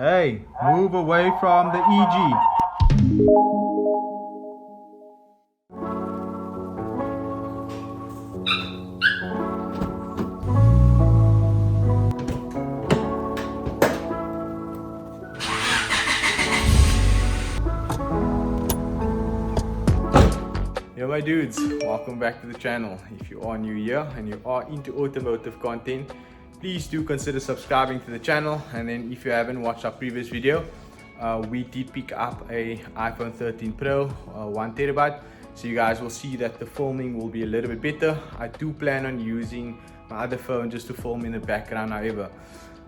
Hey, move away from the EG. Yo my dudes, welcome back to the channel. If you are new here and you are into automotive content, please do consider subscribing to the channel. And then if you haven't watched our previous video, we did pick up a iPhone 13 Pro 1TB, so you guys will see that the filming will be a little bit better. I do plan on using my other phone just to film in the background however.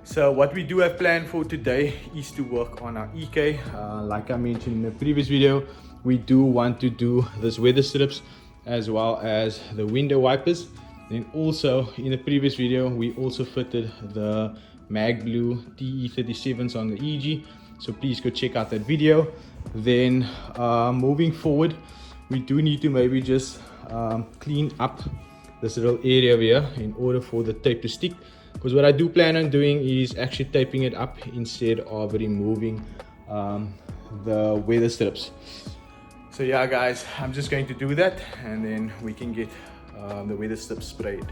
So what we do have planned for today is to work on our EK. Like I mentioned in the previous video, we do want to do this weather strips as well as the window wipers. Then also in the previous video we also fitted the mag blue TE37s on the EG, so please go check out that video. Then moving forward, we do need to maybe just clean up this little area over here in order for the tape to stick, because what I do plan on doing is actually taping it up instead of removing the weather strips. So yeah guys, I'm just going to do that and then we can get the weather strips sprayed.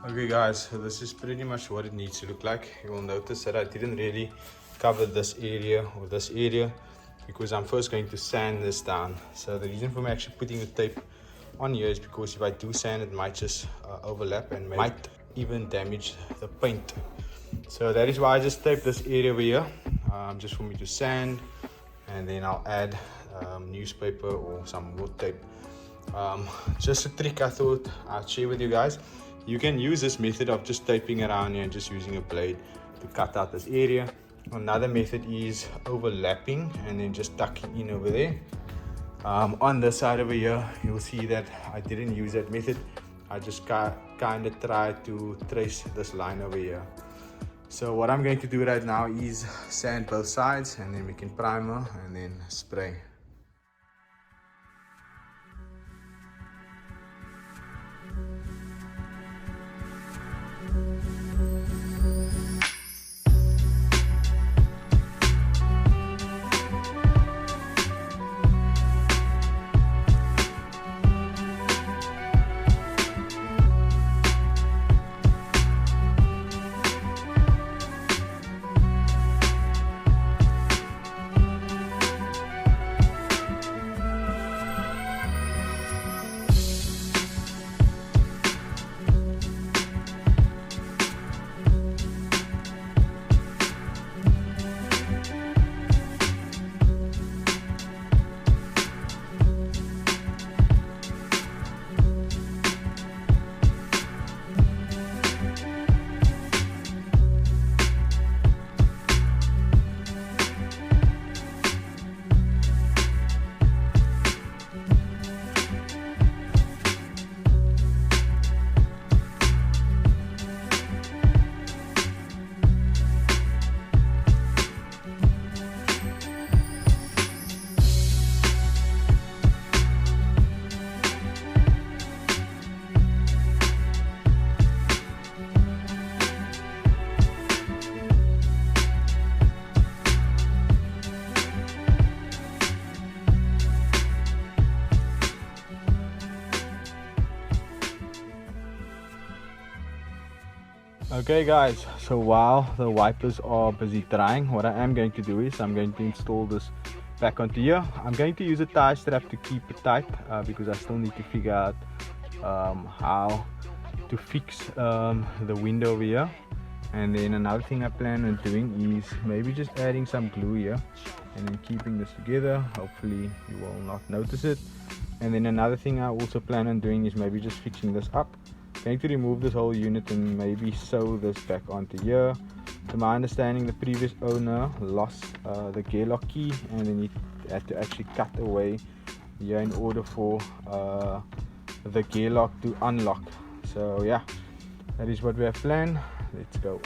Okay guys, so this is pretty much what it needs to look like. You will notice that I didn't really cover this area or this area because I'm first going to sand this down. So the reason for me actually putting the tape on here is because if I do sand, it might just overlap and might even damage the paint. So that is why I just taped this area over here, just for me to sand, and then I'll add newspaper or some wood tape. Just a trick I thought I'd share with you guys. You can use this method of just taping around here and just using a blade to cut out this area. Another method is overlapping and then just tucking in over there. On this side over here, you'll see that I didn't use that method. I just kind of tried to trace this line over here. So what I'm going to do right now is sand both sides and then we can primer and then spray. Okay guys, so while the wipers are busy drying, what I am going to do is I'm going to install this back onto here. I'm going to use a tie strap to keep it tight because I still need to figure out how to fix the window over here. And then another thing I plan on doing is maybe just adding some glue here and then keeping this together. Hopefully you will not notice it. And then another thing I also plan on doing is maybe just fixing this up. Going to remove this whole unit and maybe sew this back onto here. To my understanding, the previous owner lost the gear lock key and then he had to actually cut away here in order for the gear lock to unlock. So yeah, that is what we have planned. Let's go.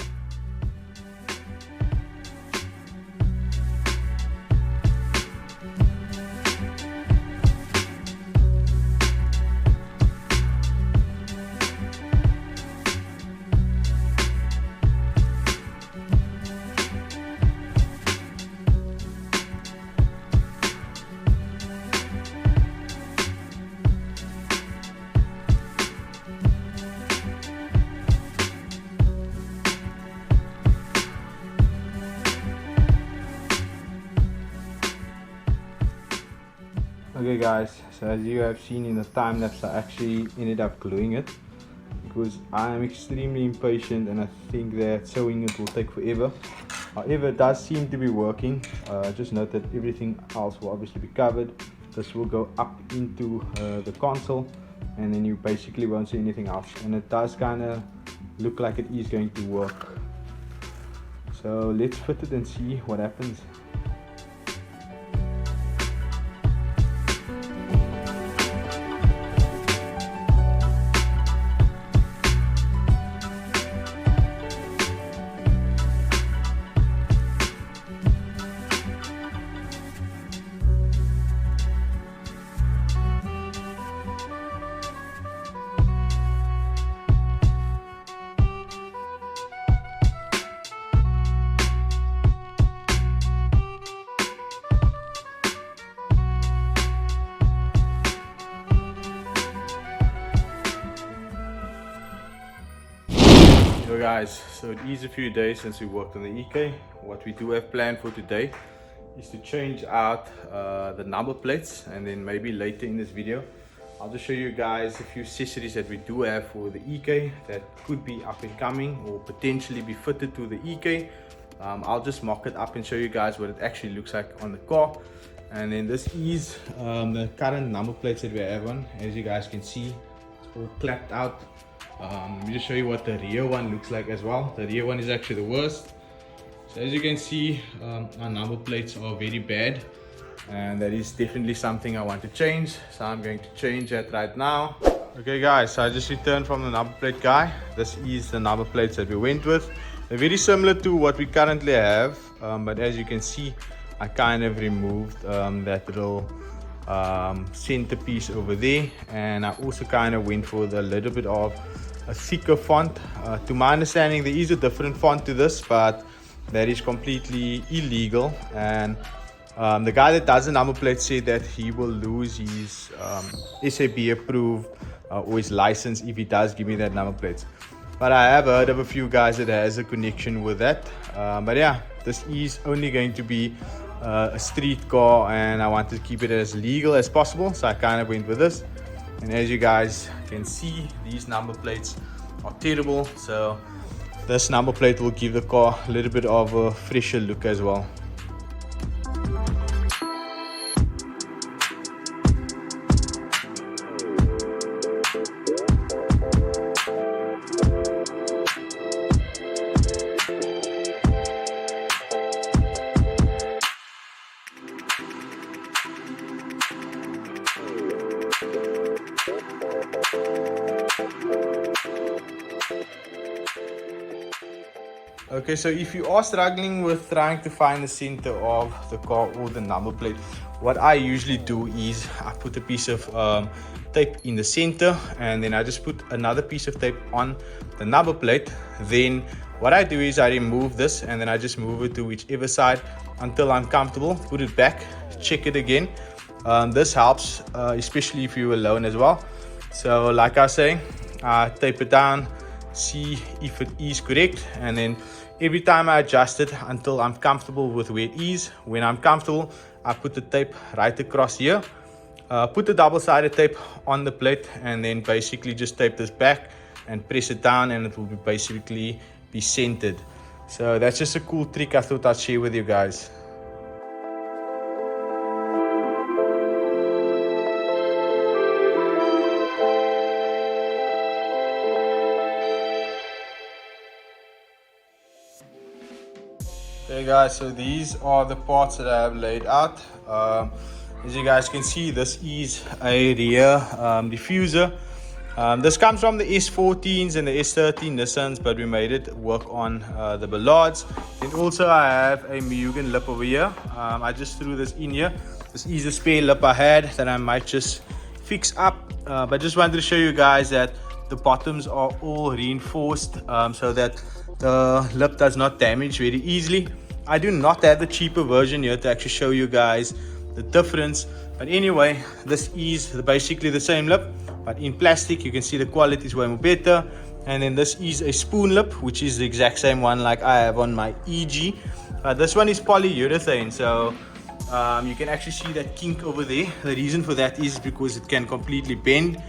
Okay guys, so as you have seen in the time lapse, I actually ended up gluing it because I am extremely impatient and I think that sewing it will take forever. However, it does seem to be working. Just note that everything else will obviously be covered. This will go up into the console and then you basically won't see anything else, and it does kind of look like it is going to work. So let's fit it and see what happens. So guys, so it is a few days since we worked on the EK. What we do have planned for today is to change out the number plates, and then maybe later in this video I'll just show you guys a few accessories that we do have for the EK that could be up and coming or potentially be fitted to the EK. I'll just mock it up and show you guys what it actually looks like on the car. And then this is the current number plates that we have on. As you guys can see, it's all clapped out. Let me just show you what the rear one looks like as well. The rear one is actually the worst. So as you can see, our number plates are very bad, and that is definitely something I want to change. So I'm going to change that right now. Okay guys, so I just returned from the number plate guy. This is the number plates that we went with. They're very similar to what we currently have, but as you can see, I kind of removed that little centerpiece over there, and I also kind of went for the little bit of a thicker font. To my understanding, there is a different font to this, but that is completely illegal, and the guy that does the number plate said that he will lose his SAB approved or his license if he does give me that number plates. But I have heard of a few guys that has a connection with that. But yeah, this is only going to be a street car, and I want to keep it as legal as possible, so I kind of went with this. And as you guys can see, these number plates are terrible, so this number plate will give the car a little bit of a fresher look as well. Okay, so if you are struggling with trying to find the center of the car or the number plate, what I usually do is I put a piece of tape in the center, and then I just put another piece of tape on the number plate. Then what I do is I remove this, and then I just move it to whichever side until I'm comfortable, put it back, check it again. This helps, especially if you're alone as well. So like I say, I tape it down, see if it is correct, and then every time I adjust it until I'm comfortable with where it is. When I'm comfortable, I put the tape right across here, put the double-sided tape on the plate, and then basically just tape this back and press it down, and it will basically be centered. So that's just a cool trick I thought I'd share with you guys. Okay guys, so these are the parts that I have laid out. As you guys can see, this is a rear diffuser. This comes from the S14s and the S13 Nissans, but we made it work on the Ballards. And also I have a MUGEN lip over here. I just threw this in here. This is a spare lip I had that I might just fix up, but just wanted to show you guys that the bottoms are all reinforced so that the lip does not damage very easily. I do not have the cheaper version here to actually show you guys the difference, but anyway, this is basically the same lip but in plastic. You can see the quality is way more better. And then this is a spoon lip, which is the exact same one like I have on my EG. This one is polyurethane, so you can actually see that kink over there. The reason for that is because it can completely bend.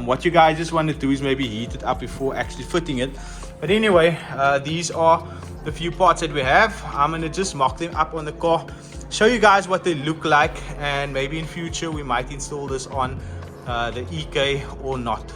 What you guys just want to do is maybe heat it up before actually fitting it. But anyway, these are the few parts that we have. I'm going to just mock them up on the car, show you guys what they look like, and maybe in future we might install this on the EK or not.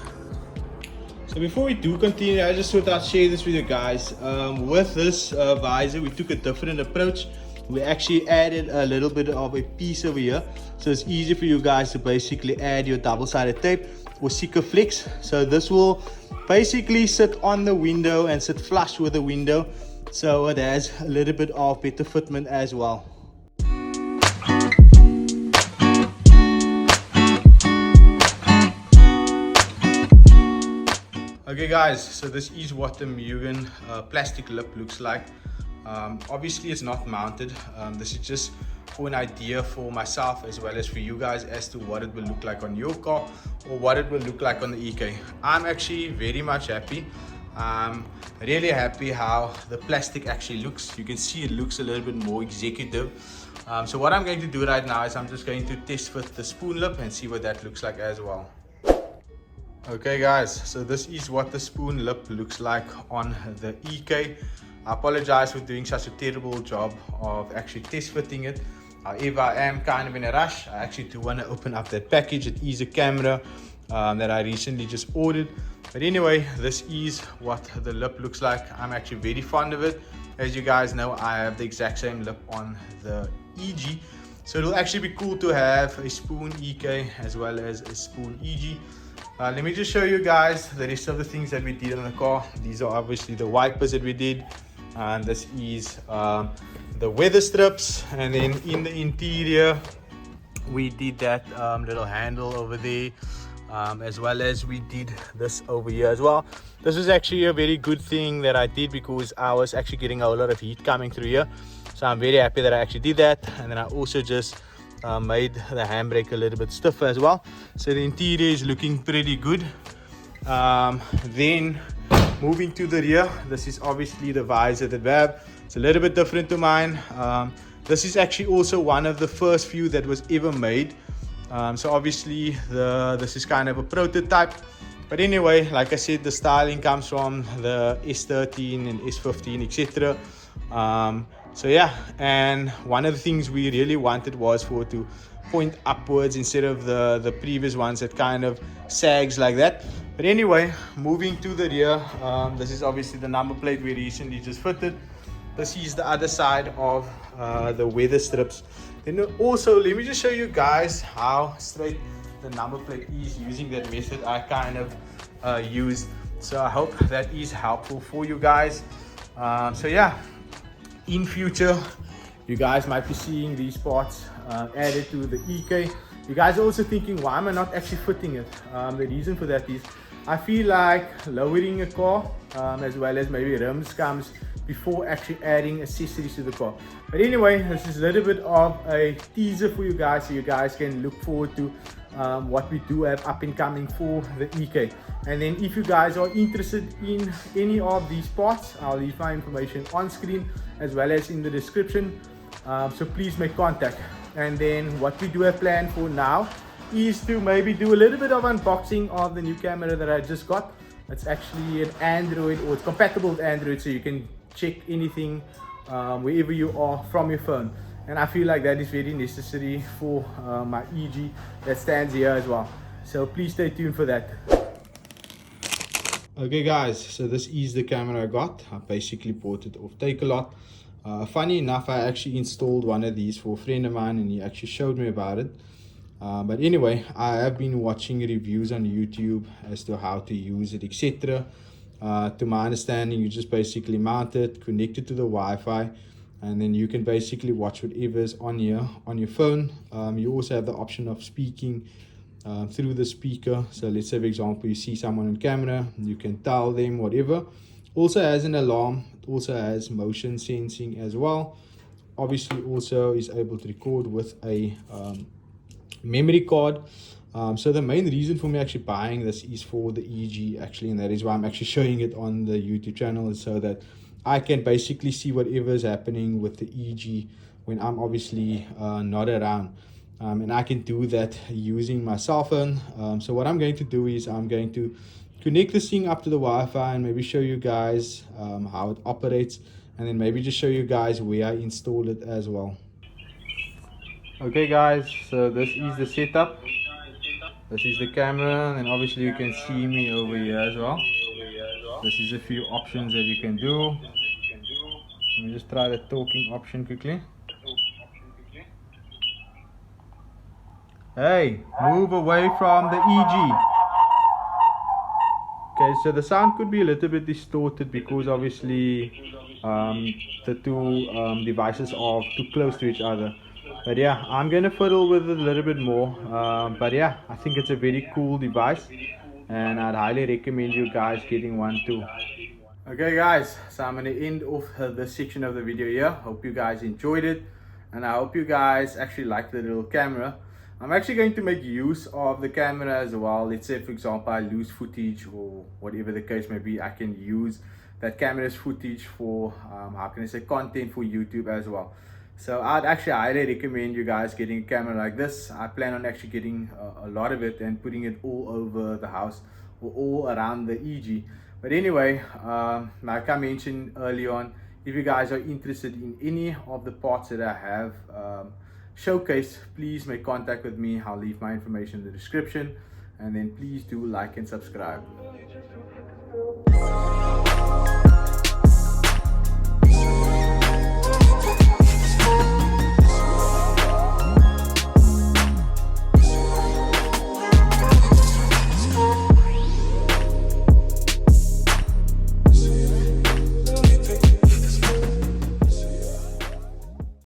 So before we do continue, I just thought I'd share this with you guys. With this visor, we took a different approach. We actually added a little bit of a piece over here, so it's easy for you guys to basically add your double-sided tape or Sikaflex. So this will basically sit on the window and sit flush with the window, so it has a little bit of better fitment as well. Okay guys, so this is what the MUGEN plastic lip looks like. Obviously it's not mounted. This is just for an idea for myself as well as for you guys as to what it will look like on your car or what it will look like on the EK. I'm actually very much happy. I'm really happy how the plastic actually looks. You can see it looks a little bit more executive. So what I'm going to do right now is I'm just going to test fit the spoon lip and see what that looks like as well. Okay guys, so this is what the spoon lip looks like on the EK. I apologize for doing such a terrible job of actually test fitting it. However, I am kind of in a rush. I actually do want to open up that package. It is a camera that I recently just ordered. But anyway, this is what the lip looks like. I'm actually very fond of it. As you guys know, I have the exact same lip on the EG. So it'll actually be cool to have a spoon EK as well as a spoon EG. Let me just show you guys the rest of the things that we did on the car. These are obviously the wipers that we did, and this is the weather strips. And then in the interior we did that little handle over there, as well as we did this over here as well. This was actually a very good thing that I did because I was actually getting a whole lot of heat coming through here, so I'm very happy that I actually did that. And then I also just made the handbrake a little bit stiffer as well, so the interior is looking pretty good. Then moving to the rear, this is obviously the visor that we have. It's a little bit different to mine. This is actually also one of the first few that was ever made, so obviously this is kind of a prototype. But anyway, like I said, the styling comes from the S13 and S15, etc. So yeah, and one of the things we really wanted was for it to point upwards instead of the previous ones that kind of sags like that. But anyway, moving to the rear, this is obviously the number plate we recently just fitted. This is the other side of the weather strips. Then also, let me just show you guys how straight the number plate is using that method I kind of used. So I hope that is helpful for you guys. So yeah, in future you guys might be seeing these parts added to the EK. You guys are also thinking, why am I not actually fitting it? The reason for that is I feel like lowering a car as well as maybe rims comes before actually adding accessories to the car. But anyway, this is a little bit of a teaser for you guys, so you guys can look forward to what we do have up and coming for the EK. And then if you guys are interested in any of these parts, I'll leave my information on screen as well as in the description, so please make contact. And then what we do have planned for now is to maybe do a little bit of unboxing of the new camera that I just got. It's actually an Android, or it's compatible with Android, so you can check anything wherever you are from your phone. And I feel like that is very necessary for my EG that stands here as well. So please stay tuned for that. Okay guys, so this is the camera I got. I basically bought it off Takealot. Funny enough, I actually installed one of these for a friend of mine and he actually showed me about it. But anyway, I have been watching reviews on YouTube as to how to use it, etc. To my understanding, you just basically mount it, connect it to the Wi-Fi, and then you can basically watch whatever's on here on your phone. You also have the option of speaking through the speaker. So let's say, for example, you see someone on camera, you can tell them whatever. Also has an alarm. It also has motion sensing as well. Obviously also is able to record with a memory card. So the main reason for me actually buying this is for the EG actually, and that is why I'm actually showing it on the YouTube channel, is so that I can basically see whatever is happening with the EG when I'm obviously not around. And I can do that using my cell phone. So what I'm going to do is I'm going to connect this thing up to the Wi-Fi and maybe show you guys how it operates, and then maybe just show you guys where I installed it as well. Okay guys, so this is the setup. This is the camera, and obviously you can see me over here as well. This is a few options that you can do. Let me just try the talking option quickly. Hey, move away from the EG. Okay, so the sound could be a little bit distorted because obviously the two devices are too close to each other. But yeah, I'm gonna fiddle with it a little bit more. But yeah, I think it's a very cool device, and I'd highly recommend you guys getting one too. Okay guys, so I'm gonna end off this section of the video here. Hope you guys enjoyed it, and I hope you guys actually like the little camera. I'm actually going to make use of the camera as well. Let's say, for example, I lose footage or whatever the case may be, I can use that camera's footage for how can I say, content for YouTube as well. So I'd actually highly recommend you guys getting a camera like this. I plan on actually getting a lot of it and putting it all over the house or all around the EG. But anyway, like I mentioned early on, if you guys are interested in any of the parts that I have showcased, please make contact with me. I'll leave my information in the description, and then please do like and subscribe.